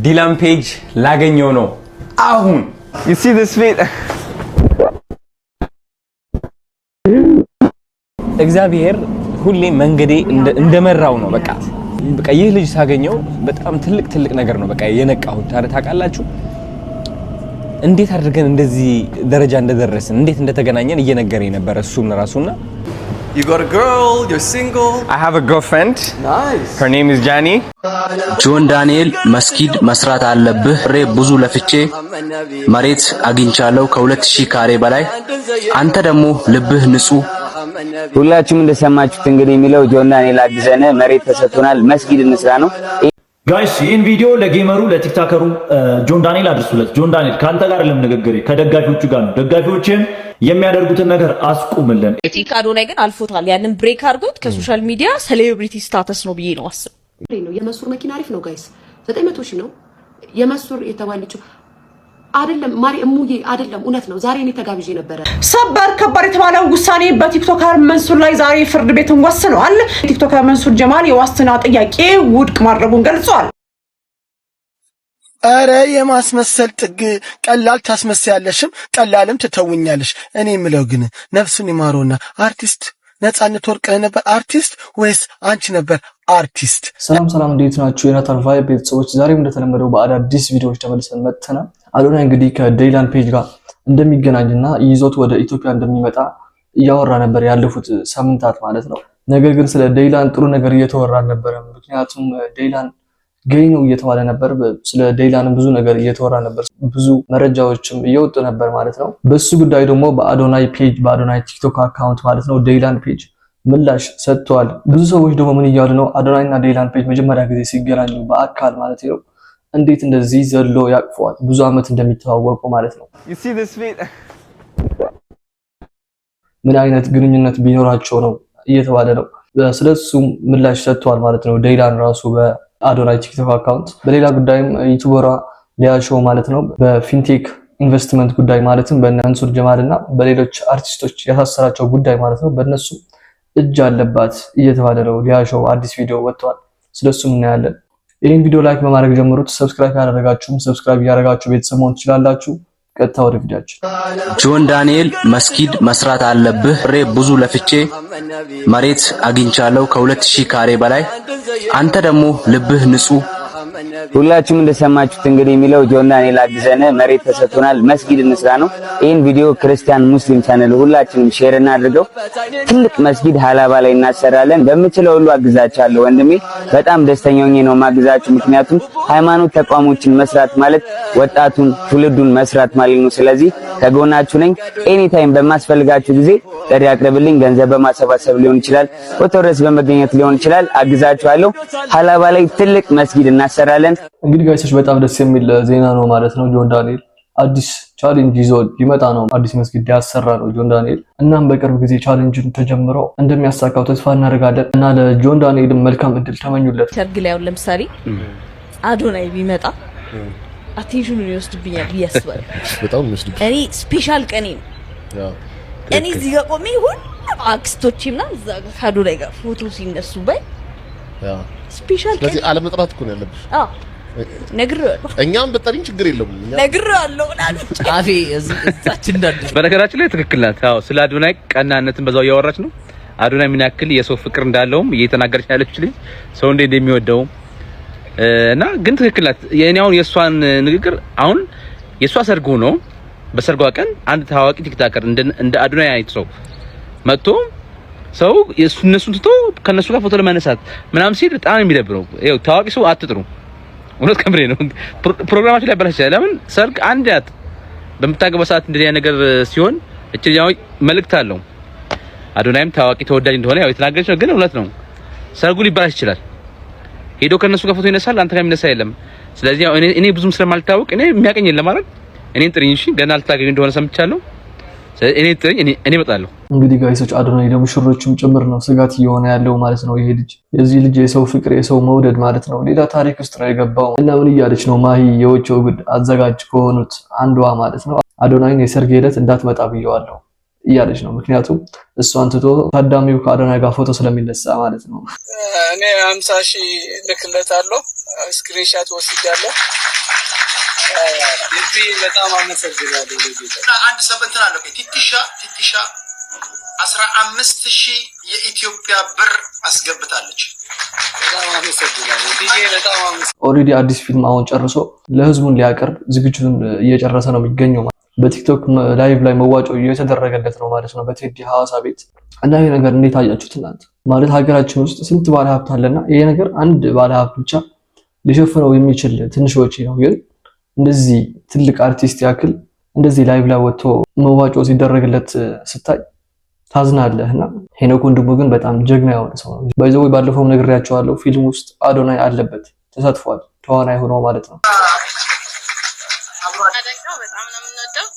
ዲላን ፔጅ ላገኘው ነው አሁን you see this feet እግዚአብሔር ሁሌ መንገዴ እንደመራው ነው በቃ ይህ ልጅ ሳገኘው በጣም ትልቅ ነገር ነው በቃ የነቃሁት ታውቃላችሁ እንዴት አድርገን እንደዚህ ደረጃ እንደደረስን እንዴት እንደተገናኘን እየነገረኝ ነበር እሱም ራሱና You got a girl, you're single. I have a girlfriend. Nice. Her name is Jani. ጆን ዳንኤል መስጊድ መስራት አለብህ ብዙ ለፍቼ መሬት አግኝቻለሁ ከ2000 ካሬ በላይ አንተ ደግሞ ልብህ ንጹህ ሁላችሁም እንደሰማችሁት እንግዲህ የሚለው ጆን ዳንኤል አግዘነ መሬት ተሰጥቶናል መስጊድ እንስራ ነው ጋይስ ይሄን ቪዲዮ ለጌመሩ ለቲክቶከሩ ጆን ዳንኤል አድርሱለት ጆን ዳንኤል ካንተ ጋር ለምንነገር ከደጋፊዎቹ ጋር ነው ደጋፊዎችን የሚያደርጉትን ነገር አስቁምልን ቲካዶ ላይ ግን አልፎታል ያንን ብሬክ አድርጎት ከሶሻል ሚዲያ ሴሌብሪቲ ስታተስ ነው ብዬ ነው አስብ ነው የመሱር መኪና አሪፍ ነው ጋይስ 900 ሺህ ነው የመሱር የተባለችው አይደለም ማሪ እሙዬ አይደለም እውነት ነው ዛሬ እኔ ተጋብዤ ነበር ሰበር ከበር የተባለው ውሳኔ በቲክቶከር መንሱር ላይ ዛሬ ፍርድ ቤትን ወስኗል ቲክቶከር መንሱር ጀማል የዋስትና ጥያቄ ውድቅ ማድረጉን ገልጿል አረ የማስመሰል ጥግ ቀላል ታስመስያለሽም ቀላልም ትተውኛለሽ እኔ ምለው ግን ነፍሱን ይማሮና አርቲስት ነፃነት ወርቅነህ ነበር አርቲስት ወይስ አንቺ ነበር አርቲስት ሰላም እንዴት ናችሁ የናታን ቫይብ ቤተሰቦች ዛሬም እንደተለመደው በአዳዲስ ቪዲዮዎች ተመልሰን መጥተናል አዶናይ እንግዲህ ከዲላን ፔጅ ጋር እንደሚገናኝና ይዞት ወደ ኢትዮጵያ እንደሚመጣ እያወራ ነበር ያለፉት ሳምንታት ማለት ነው ነገር ግን ስለ ዲላን ጥሩ ነገር እየተወራ ነበር ምክንያቱም ዲላን ገይ ነው እየተባለ ነበር ስለ ዲላን ብዙ ነገር እየተወራ ነበር ብዙ መረጃዎችም እየወጡ ነበር ማለት ነው በሱ ጉዳይ ደግሞ በአዶናይ ፔጅ በአዶናይ ቲክቶክ አካውንት ማለት ነው ዲላን ፔጅ ምላሽ ሰጥቷል ብዙ ሰዎች ደግሞ ምን እያሉ ነው አዶናይና ዲላን ፔጅ መጀመሪያ ጊዜ ሲገናኙ በአካል ማለት ነው እንዴት እንደዚህ ዘሎ ያቅፈዋል ብዙ አመት እንደሚተዋወቁ ማለት ነው you see this feet ምን አይነት ግንኙነት ቢኖራቸው ነው እየተባለ ነው ስለሱም ምላሽ ሰጥቷል ማለት ነው ዲላን ራሱ በአዶናይ ቲክቶክ አካውንት በሌላ ጉዳይም ዩቲዩበሯ ሊያሾው ማለት ነው በፊንቴክ ኢንቨስትመንት ጉዳይ ማለትም በመንሱር ጀማልና በሌሎች አርቲስቶች ያሳሰራቸው ጉዳይ ማለት ነው በእነሱ እጅ አለባት እየተባለ ነው ሊያሾው አዲስ ቪዲዮ ወጥቷል ስለሱም እናያለን ይሄን ቪዲዮ ላይክ በማድረግ ጀምሩት ሰብስክራይብ ያደረጋችሁም ሰብስክራይብ ያደረጋችሁ ቤተሰቦች ትችላላችሁ ቀጥታ ወደ ቪዲዮአችን ጆን ዳንኤል መስጊድ መስራት አለብህ ብዙ ለፍቼ መሬት አግኝቻለሁ ከ2000 ካሬ በላይ አንተ ደግሞ ልብህ ንጹህ ሁላችሁም እንደሰማችሁት እንግዲህ የሚለው ጆን ዳንኤል አግዘነ መሬት ተሰጥቶናል መስጊድ እንስራ ነው ይሄን ቪዲዮ ክርስቲያን ሙስሊም ቻናል ሁላችንም ሼር እናድርገው ትልቅ መስጊድ ሐላባ ላይ እናሰራለን በመችለው ሁሉ አግዛቻለሁ ወንድሜ በጣም ደስተኛ ሆኜ ነው ማግዛችሁ ምክንያቱም ሃይማኖት ተቋሞችን መስራት ማለት ወጣቱን ትውልዱን መስራት ማለት ነው ስለዚህ ከጎናችሁ ነኝ ኤኒ ታይም በማስፈልጋችሁ ጊዜ ጥሪ አቅርብልኝ ገንዘብ በማሰባሰብ ሊሆን ይችላል ወተረስ በመገኘት ሊሆን ይችላል አግዛችኋለሁ ሐላባ ላይ ትልቅ መስጊድ እናሰራለን እንግዲህ ጋይሶች በጣም ደስ የሚል ዜና ነው ማለት ነው ጆን ዳንኤል አዲስ ቻሌንጅ ይዞ ሊመጣ ነው አዲስ መስጊድ ያሰራ ነው ጆን ዳንኤል እናም በቅርብ ጊዜ ቻሌንጅን ተጀምሮ እንደሚያሳካው ተስፋ እናደርጋለን እና ለጆን ዳንኤል መልካም እድል ተመኙለት ሰርግ ላይ ለምሳሌ አዶናይ ቢመጣ አቴንሽኑን ይወስድብኛል ያስባል በጣም ይወስድብኝ እኔ ስፔሻል ቀኔ ነው ያው እኔ እዚህ ጋር ቆሜ ሁሉ አክስቶቼና እዛ ጋር ከአዶናይ ጋር ፎቶ ሲነሱ ባይ ያው ስፔሻል ቀኔ ስለዚህ አለመጥራት እኮ ነው ያለብሽ ነግሬዋለሁ እኛም በጠሪኝ ችግር የለውም ነግሬዋለሁ ጫፌ እዛችን እንዳለች በነገራችን ላይ ትክክል ናት አዎ ስለ አዶናይ ቀናነትን በዛው ያወራች ነው አዶናይ ምን ያክል የሰው ፍቅር እንዳለውም እየተናገረች ያለች ልጅ ሰው እንዴት እንደሚወደው እና ግን ትክክል ናት የኔውን የሷን ንግግር አሁን የሷ ሰርግ ሆኖ በሰርጓ ቀን አንድ ታዋቂ ቲክቶከር እንደ አዶናይ አይነት ሰው መጥቶ ሰው እነሱን ትቶ ከነሱ ጋር ፎቶ ለማነሳት ምናምን ሲል በጣም የሚደብረው ይኸው ታዋቂ ሰው አትጥሩ እውነት ከምሬ ነው ፕሮግራማችን ላይ ባላሽ ለምን ሰርግ አንድ ያት በመታገባ ሰዓት እንደዚህ ነገር ሲሆን እቺኛው መልእክት አለው አዶናይም ታዋቂ ተወዳጅ እንደሆነ ያው የተናገረች ነው ግን እውነት ነው ሰርጉ ሊባላሽ ይችላል ሄዶ ከነሱ ጋር ፎቶ ይነሳል አንተ ጋር የሚነሳ የለም ስለዚህ እኔ ብዙም ስለማልታወቅ እኔ የሚያቀኝ የለም ማለት እኔን ጥሪኝ እሺ ገና አልታገኝ እንደሆነ ሰምቻለሁ እኔ ጥሪኝ እኔ እመጣለሁ እንግዲህ ጋይሶች አዶናይ ለሙሽሮችም ጭምር ነው ስጋት እየሆነ ያለው ማለት ነው ይሄ ልጅ የዚህ ልጅ የሰው ፍቅር የሰው መውደድ ማለት ነው ሌላ ታሪክ ውስጥ ነው የገባው እና ምን እያለች ነው ማሂ የወጪው ጉድ አዘጋጅ ከሆኑት አንዷ ማለት ነው አዶናይን የሰርግ ሄደት እንዳትመጣ ብየዋለሁ እያለች ነው ምክንያቱም እሷን ትቶ ታዳሚው ከአዶናይ ጋር ፎቶ ስለሚነሳ ማለት ነው እኔ 50 ሺህ ልክለታለሁ ስክሪንሻት ወስጃለሁ። በጣም አመሰግናለሁ። አንድ ሰበንትን አለው ቲቲሻ 15,000 የኢትዮጵያ ብር አስገብታለች። በጣም አመሰግናለሁ። በጣም አመሰግናለሁ። ኦልሬዲ አዲስ ፊልም አሁን ጨርሶ ለህዝቡን ሊያቀርብ ዝግጅቱን እየጨረሰ ነው የሚገኘው። በቲክቶክ ላይቭ ላይ መዋጮ እየተደረገለት ነው ማለት ነው በቴዲ ሐዋሳ ቤት። እና ይሄ ነገር እንዴት አያችሁት እናንተ? ማለት ሀገራችን ውስጥ ስንት ባለ ሀብት አለና ይሄ ነገር አንድ ባለ ሀብት ብቻ ሊሸፍነው የሚችል ትንሽ ወጪ ነው። ግን እንደዚህ ትልቅ አርቲስት ያክል እንደዚህ ላይቭ ላይ ወጥቶ መዋጮ ሲደረግለት ስታይ ታዝናለህና ሄኖክ ወንድሙ ግን በጣም ጀግና የሆነ ሰው ነው። ባይዘው ባለፈው ነግሬያቸዋለሁ፣ ፊልም ውስጥ አዶናይ አለበት ተሳትፏል፣ ተዋናይ ሆኖ ማለት ነው። በጣም ነው የምንወደው።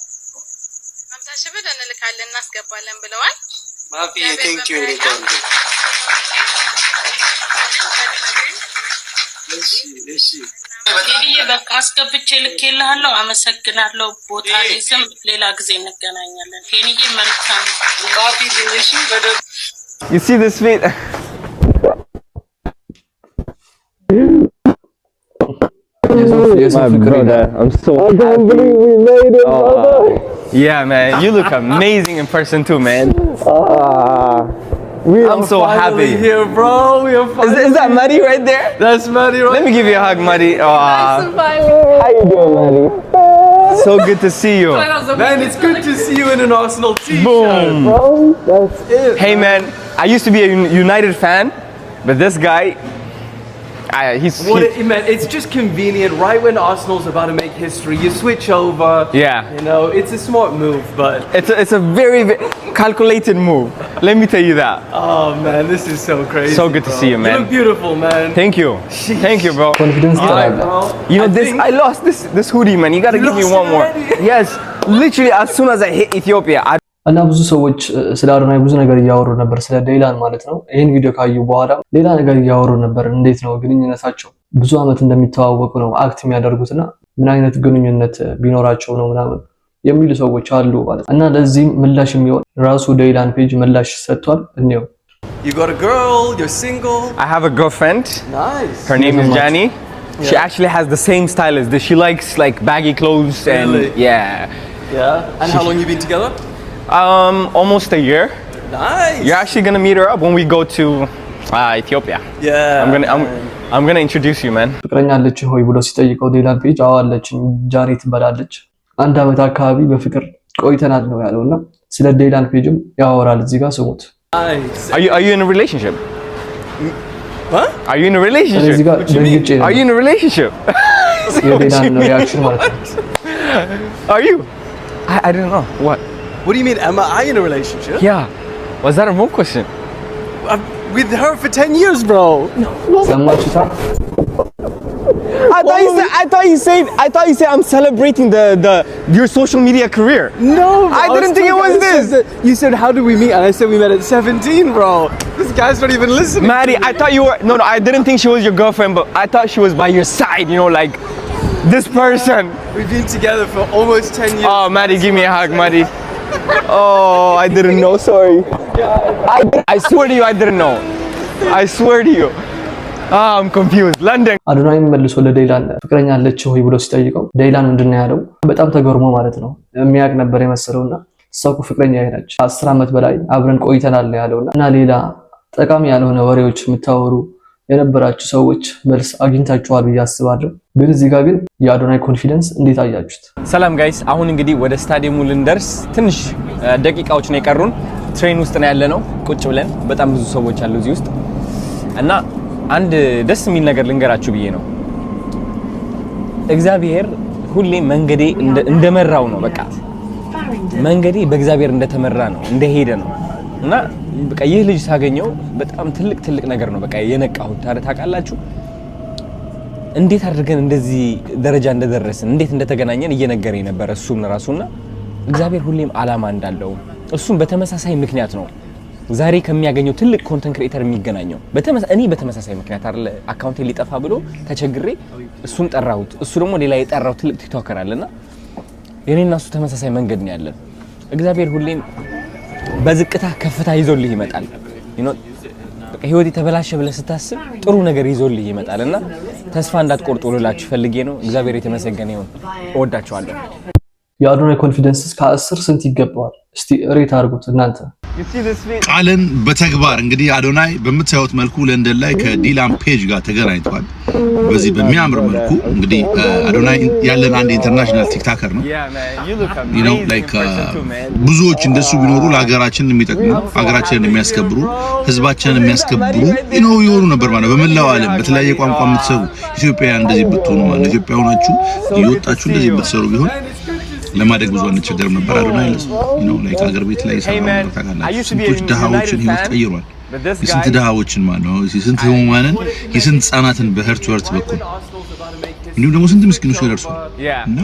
50,000 ብር እንልካለን እናስገባለን ብለዋል። ማፊ ቴንክ ዩ ሪኮርድ እሺ ቴዲዬ በቃ አስገብቼ ልኬልሃለሁ። አመሰግናለሁ። ቦታ ሊዝም ሌላ ጊዜ እንገናኛለን። ቴኒዬ መልካም ማፊ እሺ በደብ You see this feet? My brother, I'm so happy. I can't believe we made it, brother. Yeah, man, you look amazing in person too, man. I'm so happy. Here, bro. We are Is that Maddie right there? That's Maddie, right? Let me give you a hug, Maddie. How you doing, Maddie? So good to see you. Man, it's good to see you in an Arsenal t-shirt. Boom. Bro, that's it. Hey, man, I used to be a United fan, but this guy, man, it's just convenient. Right when Arsenal's about to make history, you switch over. Yeah. You know, it's a smart move, but it's a very, very calculated move. Let me tell you that. Oh man, this is so crazy. So good to see you, man. You look beautiful, man. Thank you. Thank you, bro. Confidence, bro. You know, I lost this hoodie, man. You gotta give me one more. Yes, literally as soon as I hit Ethiopia. እና ብዙ ሰዎች ስለ አዶናይ ብዙ ነገር እያወሩ ነበር፣ ስለ ዴይላን ማለት ነው። ይሄን ቪዲዮ ካዩ በኋላ ሌላ ነገር እያወሩ ነበር። እንዴት ነው ግንኙነታቸው? ብዙ አመት እንደሚተዋወቁ ነው አክት የሚያደርጉትና ምን አይነት ግንኙነት ቢኖራቸው ነው ምናምን የሚሉ ሰዎች አሉ ማለት እና ለዚህም ምላሽ የሚሆን ራሱ ዴይላን ፔጅ ምላሽ ሰጥቷል። እንየው። You got a girl, you're single. I have a girlfriend. Nice. Her name is Jani. Yeah. She actually has the same style as this. She likes like baggy clothes and yeah. And how long you been together? Almost a year. Nice. You're actually gonna meet her up when we go to Ethiopia. Yeah. I'm gonna introduce you, man. ፍቅረኛ አለች ሆይ ብሎ ሲጠይቀው ዴይላን ፔጅ አዋለች ጃኒ ትባላለች። አንድ አመት አካባቢ በፍቅር ቆይተናል ነው ያለውና ስለ ዴይላን ፔጅም ያወራል። እዚህ ጋር ስሙት። Are you in a relationship? What? Are you in a relationship? እዚህ ጋር ደንግጬ ነው። Are you in a relationship? የዴይላን ሪአክሽን ማለት ነው። Are you? I don't know. What? What do you mean? Am I in a relationship? Yeah. Was that a real question? I'm with her for 10 years, bro. ሰማችሁታ? I thought you said I'm celebrating your social media career. No, bro, I didn't think it was this. You said how did we meet? And I said we met at 17, bro. This guy's not even listening. Maddie, I thought you were no, I didn't think she was your girlfriend, but I thought she was by your side, you know, like this person. We've been together for almost 10 years. Oh, Maddie, give me a hug, Maddie. Oh, I didn't know, sorry. I swear to you, I didn't know. I swear to you. I'm confused. London. አዶናይ መልሶ ለዴይላን ፍቅረኛ አለች ሆይ ብሎ ሲጠይቀው ዴይላን ምንድነው ያለው? በጣም ተገርሞ ማለት ነው። የሚያቅ ነበር የመሰለውና እሷ እኮ ፍቅረኛ አይናች 10 አመት በላይ አብረን ቆይተናል ነው ያለውና እና ሌላ ጠቃሚ ያልሆነ ወሬዎች የምታወሩ የነበራችሁ ሰዎች መልስ አግኝታችኋል ብዬ አስባለሁ። ግን እዚህ ጋር ግን የአዶናይ ኮንፊደንስ እንዴት አያችሁት? ሰላም ጋይስ፣ አሁን እንግዲህ ወደ ስታዲየሙ ልንደርስ ትንሽ ደቂቃዎች ነው የቀሩን። ትሬን ውስጥ ነው ያለነው ቁጭ ብለን። በጣም ብዙ ሰዎች አሉ እዚህ ውስጥ እና አንድ ደስ የሚል ነገር ልንገራችሁ ብዬ ነው። እግዚአብሔር ሁሌ መንገዴ እንደመራው ነው። በቃ መንገዴ በእግዚአብሔር እንደተመራ ነው፣ እንደሄደ ነው እና በቃ ይህ ልጅ ሳገኘው በጣም ትልቅ ነገር ነው በቃ የነቃሁት። ታውቃላችሁ እንዴት አድርገን እንደዚህ ደረጃ እንደደረስን እንዴት እንደተገናኘን እየነገረኝ ነበር እሱም ራሱና እግዚአብሔር ሁሌም አላማ እንዳለው እሱም በተመሳሳይ ምክንያት ነው ዛሬ ከሚያገኘው ትልቅ ኮንተንት ክሬተር የሚገናኘው። እኔ በተመሳሳይ ምክንያት አይደል አካውንቴ ሊጠፋ ብሎ ተቸግሬ እሱን ጠራሁት። እሱ ደግሞ ሌላ የጠራው ትልቅ ቲክቶከር አለና የኔና እሱ ተመሳሳይ መንገድ ነው ያለን። እግዚአብሔር ሁሌም በዝቅታ ከፍታ ይዞልህ ይመጣል። በቃ ህይወት የተበላሸ ብለህ ስታስብ ጥሩ ነገር ይዞልህ ይመጣልና ተስፋ እንዳትቆርጡ ልላችሁ ፈልጌ ነው። እግዚአብሔር የተመሰገነ ይሁን። እወዳችኋለሁ። የአዶናይ ኮንፊደንስ ከ10 ስንት ይገባዋል? እስቲ ሬት አድርጉት እናንተ። ቃልን በተግባር እንግዲህ አዶናይ በምታዩት መልኩ ለንደን ላይ ከዲላን ፔጅ ጋር ተገናኝቷል። በዚህ በሚያምር መልኩ እንግዲህ አዶናይ ያለን አንድ ኢንተርናሽናል ቲክታከር ነው። ብዙዎች እንደሱ ቢኖሩ ለሀገራችን የሚጠቅሙ ሀገራችንን የሚያስከብሩ ህዝባችንን የሚያስከብሩ ይሆኑ ነበር ማለት በመላው ዓለም በተለያየ ቋንቋ የምትሰሩ ኢትዮጵያውያን እንደዚህ ብትሆኑ ማለት ኢትዮጵያ ሆናችሁ እየወጣችሁ እንደዚህ ብትሰሩ ቢሆን ለማደግ ብዙ አንቸገርም ነበር። አዶናይ ላይክ ሀገር ቤት ላይ ሰላም ታጋላችሁ። ስንቶች ድሃዎችን ህይወት ቀይሯል። የስንት ድሃዎችን ማለት ነው የስንት ህሙማንን የስንት ህጻናትን በህርት ወርት በኩል እንዲሁም ደግሞ ስንት ምስኪኖች ደርሷል። እና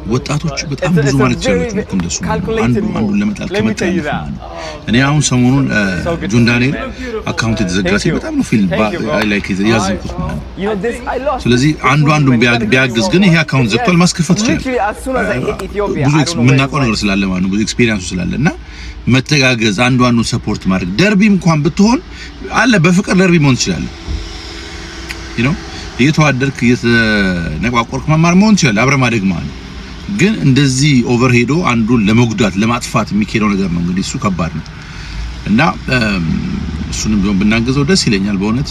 ወጣቶች በጣም ብዙ ማለት ይችላሉ እንደሱ አንዱን ለመጣል ከመጣለፍ እኔ አሁን ሰሞኑን ጆን ዳንኤል አካውንት የተዘጋ ሲል በጣም ነው ፊልም ላይክ ያዝኩት ማለት ነው። ስለዚህ አንዱን ቢያግዝ ግን ይሄ አካውንት ዘግቷል ማስከፈት ይችላል። ብዙ የምናውቀው ነገር ስላለ ማለት ነው ብዙ ኤክስፒሪየንሱ ስላለና መተጋገዝ አንዱን ሰፖርት ማድረግ ደርቢም እንኳን ብትሆን አለ በፍቅር ደርቢ መሆን ይችላል። እየተዋደድክ እየተነቋቆርክ መማር መሆን ይችላል አብረ ማደግ ማለት ግን እንደዚህ ኦቨር ሄዶ አንዱን ለመጉዳት ለማጥፋት የሚከደው ነገር ነው። እንግዲህ እሱ ከባድ ነው እና እሱንም ቢሆን ብናገዘው ደስ ይለኛል በእውነት።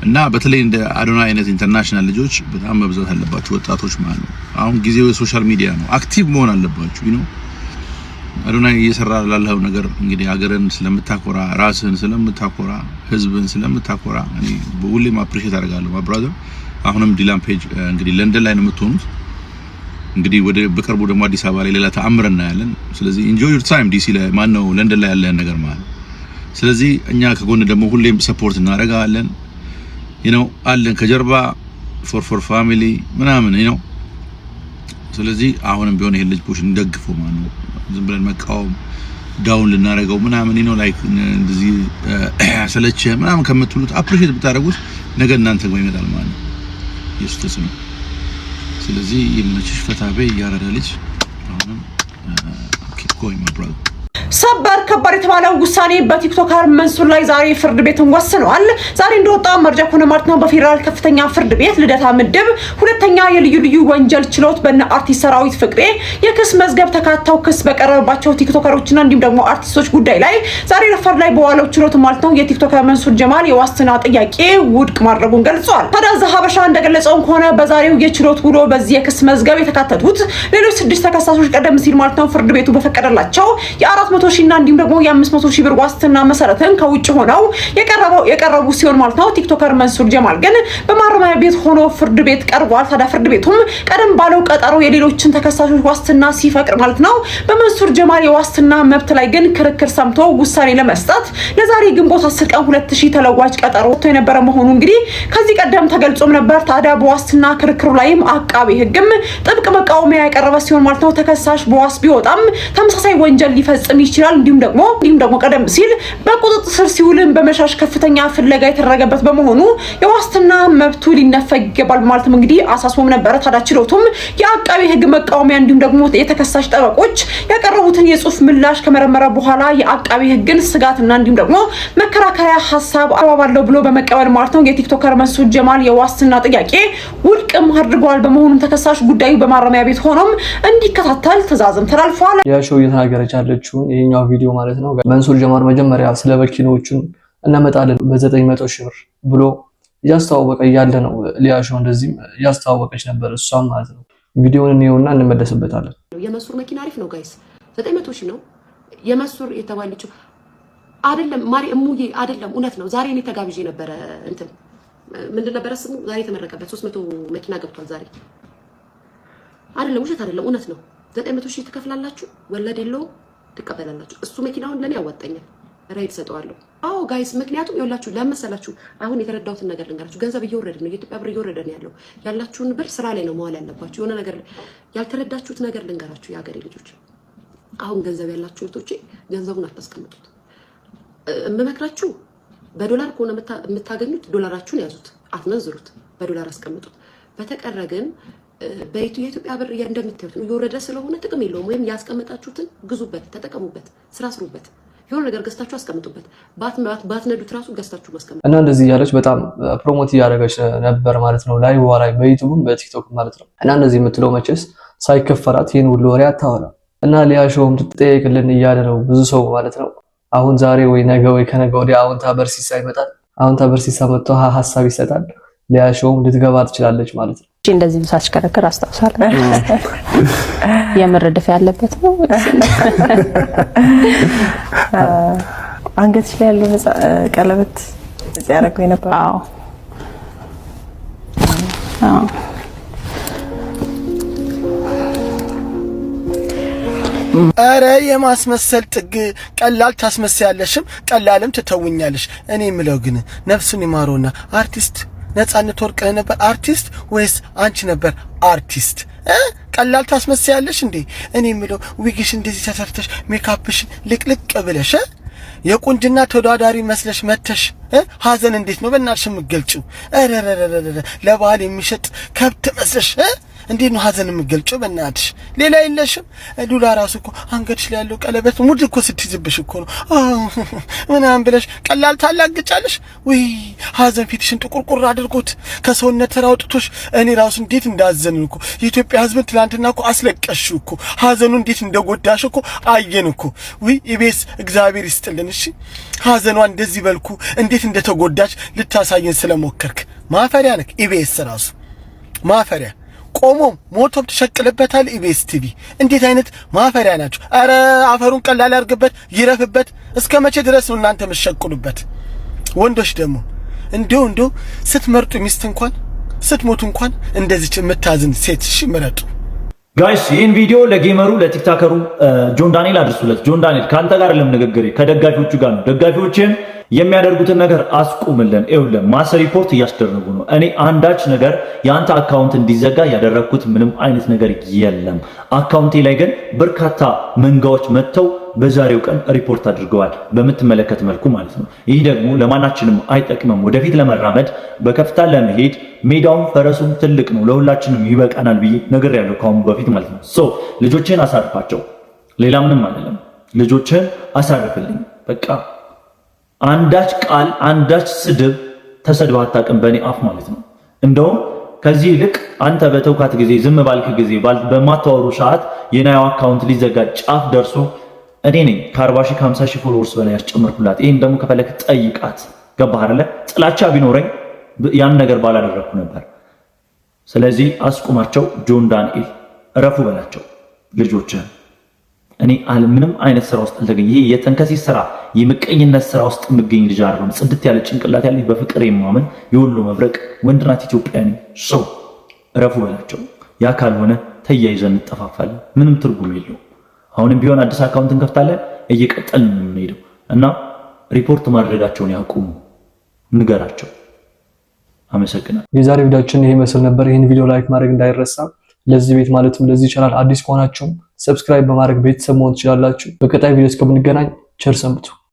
እና በተለይ እንደ አዶናይ አይነት ኢንተርናሽናል ልጆች በጣም መብዛት አለባቸው ወጣቶች ማለት ነው። አሁን ጊዜው የሶሻል ሚዲያ ነው። አክቲቭ መሆን አለባችሁ አዶናይ እየሰራ ላለው ነገር እንግዲህ ሀገርን ስለምታኮራ ራስህን ስለምታኮራ ህዝብን ስለምታኮራ እኔ ሁሌም አፕሪሺየት አደርጋለሁ ማብራዘር። አሁንም ዲላን ፔጅ እንግዲህ ለንደን ላይ ነው የምትሆኑት። እንግዲህ ወደ በቅርቡ ደግሞ አዲስ አበባ ላይ ሌላ ተአምር እናያለን። ስለዚህ ኢንጆይ ዩር ታይም ዲሲ ላይ ማነው ለንደን ላይ ያለን ነገር ማለት። ስለዚህ እኛ ከጎን ደግሞ ሁሌም ሰፖርት እናደርጋለን አለን ከጀርባ ፎር ፋሚሊ ምናምን ስለዚህ አሁንም ቢሆን ይሄ ልጅ ፑሽ እንደግፈው ማለት ነው። ዝም ብለን መቃወም ዳውን ልናረጋው ምናምን ላይክ እንደዚህ ሰለቸ ምናምን ከምትሉት አፕሪሺየት ብታደርጉት ነገ እናንተ ጋር ይመጣል ማለት ነው። ኢየሱስ ተስኖ ስለዚህ ይመችሽ ፈታቤ ያራዳ ልጅ አሁንም ኪፕ ጎይንግ ማይ ብራዘር። ሰበር ከባድ የተባለው ውሳኔ በቲክቶከር መንሱር ላይ ዛሬ ፍርድ ቤትን ወስኗል። ዛሬ እንደወጣ መረጃ ከሆነ ማለት ነው በፌደራል ከፍተኛ ፍርድ ቤት ልደታ ምድብ ሁለተኛ የልዩ ልዩ ወንጀል ችሎት በእነ አርቲስት ሰራዊት ፍቅሬ የክስ መዝገብ ተካተው ክስ በቀረበባቸው ቲክቶከሮችና እንዲሁም ደግሞ አርቲስቶች ጉዳይ ላይ ዛሬ ረፋድ ላይ በዋለው ችሎት ማለት ነው የቲክቶከር መንሱር ጀማል የዋስትና ጥያቄ ውድቅ ማድረጉን ገልጿል። ታዲያ ዘሀበሻ እንደገለጸው ከሆነ በዛሬው የችሎት ውሎ በዚህ የክስ መዝገብ የተካተቱት ሌሎች 6 ተከሳሾች ቀደም ሲል ማለት ነው ፍርድ ቤቱ በፈቀደላቸው የ400 ሺና እንዲሁም ደግሞ የ500 ሺህ ብር ዋስትና መሰረትን ከውጭ ሆነው የቀረቡ ሲሆን ማለት ነው ቲክቶከር መንሱር ጀማል ግን በማረሚያ ቤት ሆኖ ፍርድ ቤት ቀርቧል። ታዲያ ፍርድ ቤቱም ቀደም ባለው ቀጠሮ የሌሎችን ተከሳሾች ዋስትና ሲፈቅድ ማለት ነው በመንሱር ጀማል የዋስትና መብት ላይ ግን ክርክር ሰምቶ ውሳኔ ለመስጠት ለዛሬ ግንቦት 10 ቀን 2000 ተለዋጭ ቀጠሮ ወጥቶ የነበረ መሆኑ እንግዲህ ከዚህ ቀደም ተገልጾም ነበር። ታዲያ በዋስትና ክርክሩ ላይም አቃቤ ሕግም ጥብቅ መቃወሚያ ያቀረበ ሲሆን ማለት ነው ተከሳሽ በዋስ ቢወጣም ተመሳሳይ ወንጀል ሊፈጽም ይችላል እንዲሁም ደግሞ ቀደም ሲል በቁጥጥር ስር ሲውልም በመሻሽ ከፍተኛ ፍለጋ የተደረገበት በመሆኑ የዋስትና መብቱ ሊነፈግ ይገባል ማለት እንግዲህ አሳስቦም ነበር። ታዲያ ችሎቱም የአቃቤ ሕግ መቃወሚያ እንዲሁም ደግሞ የተከሳሽ ጠበቆች ያቀረቡትን የጽሁፍ ምላሽ ከመረመረ በኋላ የአቃቤ ሕግን ስጋትና እንዲሁም ደግሞ መከራከሪያ ሐሳብ አባባለው ብሎ በመቀበል ማለት ነው የቲክቶከር መንሱር ጀማል የዋስትና ጥያቄ ውድቅም አድርገዋል። በመሆኑም ተከሳሽ ጉዳዩ በማረሚያ ቤት ሆኖም እንዲከታተል ትዕዛዝም ተላልፏል። ያሾው እየተናገረች ያለችው ይሄኛው ቪዲዮ ማለት ነው መንሱር ጀማል መጀመሪያ ስለ መኪኖቹን እናመጣለን በ900 ሺህ ብር ብሎ ያስተዋወቀ ያለ ነው። ሊያሾው እንደዚህ ያስተዋወቀች ነበር እሷም ማለት ነው። ቪዲዮውን እንየውና እንመለስበታለን። የመንሱር መኪና አሪፍ ነው ጋይስ 900 ሺህ ነው የመንሱር የተባለችው አይደለም ማሪ እሙዬ አይደለም እውነት ነው። ዛሬ እኔ ተጋብዤ ነበረ እንትን ምንድን ነበረ ስሙ ዛሬ ተመረቀበት 300 መኪና ገብቷል ዛሬ አይደለም ውሸት አይደለም እውነት ነው። 900 ሺህ ትከፍላላችሁ ወለድ የለውም ትቀበላላችሁ። እሱ መኪናውን ለኔ ያዋጣኛል ራይድ ሰጠዋለሁ። አዎ ጋይስ ምክንያቱም ይኸውላችሁ ለምሳላችሁ አሁን የተረዳሁትን ነገር ልንገራችሁ። ገንዘብ እየወረደ ነው የኢትዮጵያ ብር እየወረደ ነው ያለው። ያላችሁን ብር ስራ ላይ ነው መዋል ያለባችሁ። የሆነ ነገር ያልተረዳችሁት ነገር ልንገራችሁ የሀገሬ ልጆች። አሁን ገንዘብ ያላችሁ እህቶቼ ገንዘቡን አታስቀምጡት። እምመክራችሁ በዶላር ከሆነ የምታገኙት ዶላራችሁን ያዙት፣ አትመንዝሩት፣ በዶላር አስቀምጡት። በተቀረ ግን የኢትዮጵያ ብር እንደምታዩት ነው እየወረደ ስለሆነ ጥቅም የለውም። ወይም ያስቀመጣችሁትን ግዙበት፣ ተጠቀሙበት፣ ስራ ስሩበት። የሆነ ነገር ገዝታችሁ አስቀምጡበት። ባትነዱት ራሱ ገዝታችሁ ማስቀምጡ እና እንደዚህ ያለች በጣም ፕሮሞት እያደረገች ነበር ማለት ነው። ላይቭ ላይ በዩቲዩብም በቲክቶክ ማለት ነው። እና እንደዚህ የምትለው መቼስ ሳይከፈላት ይሄን ሁሉ ወሬ አታወራ እና ሊያ ሾውም ትጠየቅልን እያለ ነው ብዙ ሰው ማለት ነው። አሁን ዛሬ ወይ ነገ ወይ ከነገ ወዲያ አሁን ታበርሲሳ ይመጣል። አሁን ታበርሲሳ መጥቶ ሀሳብ ይሰጣል። ሊያ ሾውም ልትገባ ትችላለች ማለት ነው። እንደዚህ ሳሽከረከር አስታውሳለሁ። የምርድፍ ያለበት ነው። አንገትሽ ላይ ያለው ቀለበት ያደረገው ነበር። አዎ አዎ። አረ የማስመሰል ጥግ ቀላል ታስመስያለሽም ቀላልም ትተውኛለሽ። እኔ የምለው ግን ነፍሱን ይማረውና አርቲስት ነፃነት ወርቅነህ ነበር አርቲስት ወይስ አንቺ ነበር አርቲስት? ቀላል ታስመስያለሽ እንዴ? እኔ የምለው ዊግሽ እንደዚህ ተሰርተሽ ሜካፕሽ ልቅልቅ ብለሽ የቁንጅና ተወዳዳሪ መስለሽ መተሽ ሀዘን እንዴት ነው በእናትሽ የምትገልጪው? ለባህል የሚሸጥ ከብት መስለሽ እንዴት ነው ሀዘን የምትገልጪው? በእናትሽ ሌላ የለሽም? ዱላ ራሱ እኮ አንገትሽ ላይ ያለው ቀለበት ሙድ እኮ ስትይዝብሽ እኮ ነው ምናምን ብለሽ ቀላል ታላግጫለሽ። ወይ ሀዘን ፊትሽን ጥቁርቁር አድርጎት ከሰውነት ተራውጥቶሽ እኔ ራሱ እንዴት እንዳዘንን እኮ የኢትዮጵያ ሕዝብን ትላንትና እኮ አስለቀሽው እኮ ሀዘኑ እንዴት እንደጎዳሽ እኮ አየን እኮ። ወይ ኢቢኤስ እግዚአብሔር ይስጥልን። እሺ ሀዘኗ እንደዚህ በልኩ እንዴት እንደተጎዳች ልታሳየን ስለሞከርክ ማፈሪያ ነክ። ኢቢኤስ ራሱ ማፈሪያ ቆሞ ሞቶም ተሸቅልበታል። ኢቢኤስ ቲቪ እንዴት አይነት ማፈሪያ ናቸው! አረ አፈሩን ቀላል ያርግበት ይረፍበት። እስከ መቼ ድረስ ነው እናንተ የምትሸቅሉበት? ወንዶች ደግሞ እንደው ስትመርጡ ሚስት እንኳን ስትሞቱ እንኳን እንደዚህ የምታዝን ሴት እሺ ምረጡ። ጋይስ ይህን ቪዲዮ ለጌመሩ ለቲክታከሩ ጆን ዳንኤል አድርሱለት። ጆን ዳንኤል ከአንተ ጋር አይደለም ንግግሬ ከደጋፊዎቹ ጋር ነው። ደጋፊዎችን የሚያደርጉትን ነገር አስቁምልን። ይኸውልህ ማስ ሪፖርት እያስደረጉ ነው። እኔ አንዳች ነገር የአንተ አካውንት እንዲዘጋ ያደረግኩት ምንም አይነት ነገር የለም። አካውንቴ ላይ ግን በርካታ መንጋዎች መጥተው በዛሬው ቀን ሪፖርት አድርገዋል፣ በምትመለከት መልኩ ማለት ነው። ይህ ደግሞ ለማናችንም አይጠቅምም። ወደፊት ለመራመድ በከፍታ ለመሄድ ሜዳውን ፈረሱም ትልቅ ነው፣ ለሁላችንም ይበቃናል ብዬ ነገር ያለው ካሁን በፊት ማለት ነው። ሶ ልጆችን አሳርፋቸው፣ ሌላ ምንም አይደለም። ልጆችን አሳርፍልኝ በቃ። አንዳች ቃል አንዳች ስድብ ተሰድባ አታውቅም በእኔ አፍ ማለት ነው። እንደውም ከዚህ ይልቅ አንተ በተውካት ጊዜ ዝም ባልክ ጊዜ በማታወሩ ሰዓት የናዩ አካውንት ሊዘጋ ጫፍ ደርሶ እኔ ነኝ ከ40 ሺህ ከ50 ሺህ ፎሎወርስ በላይ ያስጨመርኩላት። ይሄን ደግሞ ከፈለክ ጠይቃት። ገባህ አይደለ? ጥላቻ ቢኖረኝ ያን ነገር ባላደረኩ ነበር። ስለዚህ አስቁማቸው። ጆን ዳንኤል እረፉ በላቸው ልጆችን። እኔ ምንም አይነት ስራ ውስጥ አልተገኘ። ይሄ የተንከሲስ ስራ የምቀኝነት ስራ ውስጥ የምገኝ ልጅ አይደለም። ጽድት ያለ ጭንቅላት ያለኝ በፍቅር የማመን የወሎ መብረቅ ወንድናት ኢትዮጵያ ነኝ። ሰው እረፉ በላቸው። ያ ካልሆነ ተያይዘን እንጠፋፋለን። ምንም ትርጉም የለው። አሁንም ቢሆን አዲስ አካውንት እንከፍታለን፣ እየቀጠልን ነው የምንሄደው እና ሪፖርት ማድረጋቸውን ያቁሙ፣ ንገራቸው። አመሰግናለሁ። የዛሬ ቪዲዮአችን ይሄ መስል ነበር። ይሄን ቪዲዮ ላይክ ማድረግ እንዳይረሳ። ለዚህ ቤት ማለትም ለዚህ ቻናል አዲስ ከሆናችሁ ሰብስክራይብ በማድረግ ቤተሰብ መሆን ትችላላችሁ። በቀጣይ ቪዲዮ እስከምንገናኝ ቸር ሰንብቱ።